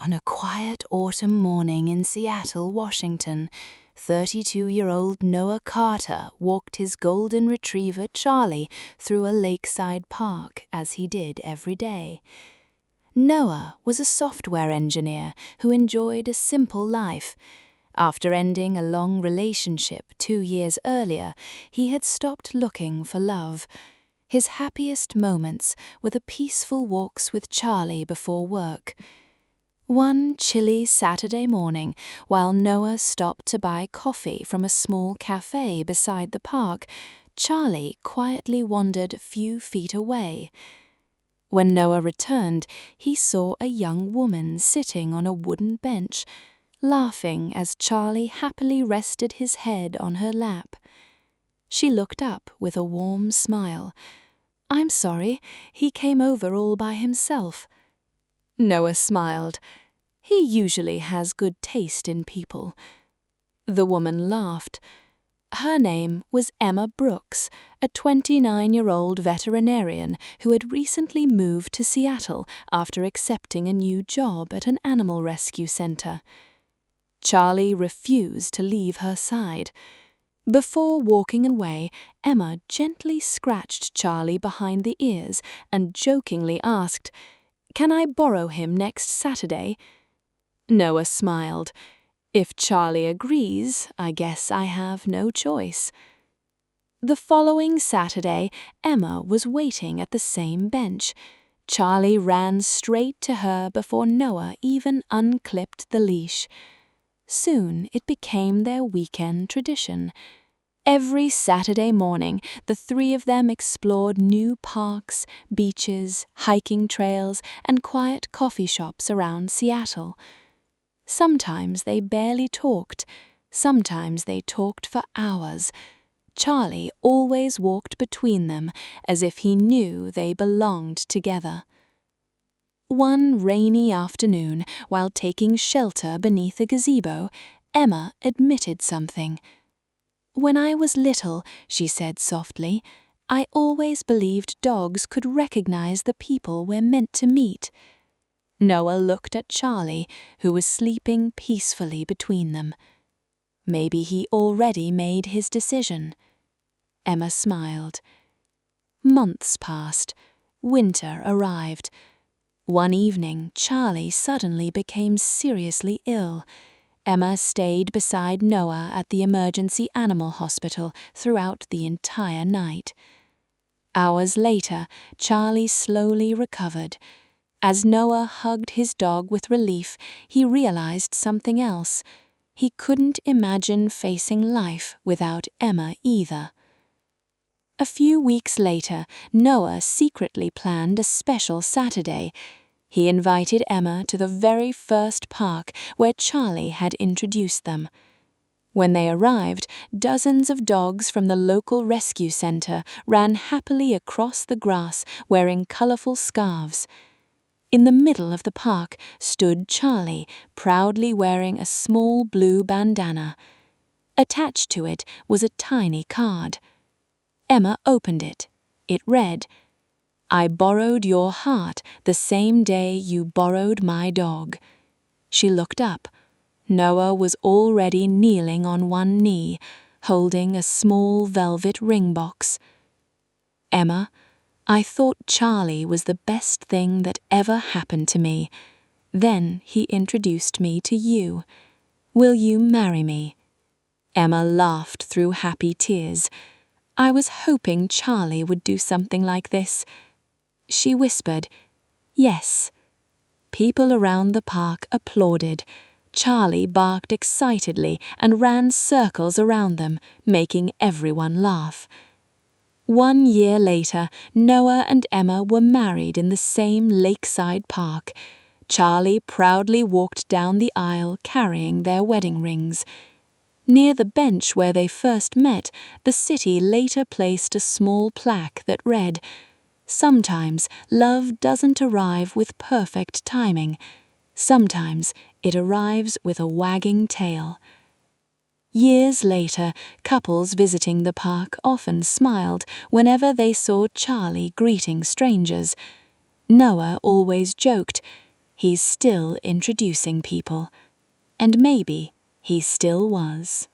On a quiet autumn morning in Seattle, Washington, 32-year-old Noah Carter walked his golden retriever Charlie through a lakeside park as he did every day. Noah was a software engineer who enjoyed a simple life. After ending a long relationship 2 years earlier, he had stopped looking for love. His happiest moments were the peaceful walks with Charlie before work. One chilly Saturday morning, while Noah stopped to buy coffee from a small cafe beside the park, Charlie quietly wandered a few feet away. When Noah returned, he saw a young woman sitting on a wooden bench, laughing as Charlie happily rested his head on her lap. She looked up with a warm smile. "I'm sorry, he came over all by himself." Noah smiled. He usually has good taste in people. The woman laughed. Her name was Emma Brooks, a 29-year-old veterinarian who had recently moved to Seattle after accepting a new job at an animal rescue center. Charlie refused to leave her side. Before walking away, Emma gently scratched Charlie behind the ears and jokingly asked, "Can I borrow him next Saturday?" Noah smiled. "If Charlie agrees, I guess I have no choice." The following Saturday, Emma was waiting at the same bench. Charlie ran straight to her before Noah even unclipped the leash. Soon it became their weekend tradition. Every Saturday morning, the three of them explored new parks, beaches, hiking trails, and quiet coffee shops around Seattle. Sometimes they barely talked. Sometimes they talked for hours. Charlie always walked between them as if he knew they belonged together. One rainy afternoon, while taking shelter beneath a gazebo, Emma admitted something. "When I was little," she said softly, "I always believed dogs could recognize the people we're meant to meet." Noah looked at Charlie, who was sleeping peacefully between them. Maybe he already made his decision. Emma smiled. Months passed. Winter arrived. One evening, Charlie suddenly became seriously ill. Emma stayed beside Noah at the emergency animal hospital throughout the entire night. Hours later, Charlie slowly recovered. As Noah hugged his dog with relief, he realized something else. He couldn't imagine facing life without Emma either. A few weeks later, Noah secretly planned a special Saturday. He invited Emma to the very first park where Charlie had introduced them. When they arrived, dozens of dogs from the local rescue center ran happily across the grass wearing colorful scarves. In the middle of the park stood Charlie, proudly wearing a small blue bandana. Attached to it was a tiny card. Emma opened it. It read, "I borrowed your heart the same day you borrowed my dog." She looked up. Noah was already kneeling on one knee, holding a small velvet ring box. "Emma, I thought Charlie was the best thing that ever happened to me. Then he introduced me to you. Will you marry me?" Emma laughed through happy tears. "I was hoping Charlie would do something like this." She whispered, "Yes." People around the park applauded. Charlie barked excitedly and ran circles around them, making everyone laugh. 1 year later, Noah and Emma were married in the same lakeside park. Charlie proudly walked down the aisle carrying their wedding rings. Near the bench where they first met, the city later placed a small plaque that read, "Sometimes love doesn't arrive with perfect timing. Sometimes it arrives with a wagging tail." Years later, couples visiting the park often smiled whenever they saw Charlie greeting strangers. Noah always joked, he's still introducing people. And maybe he still was.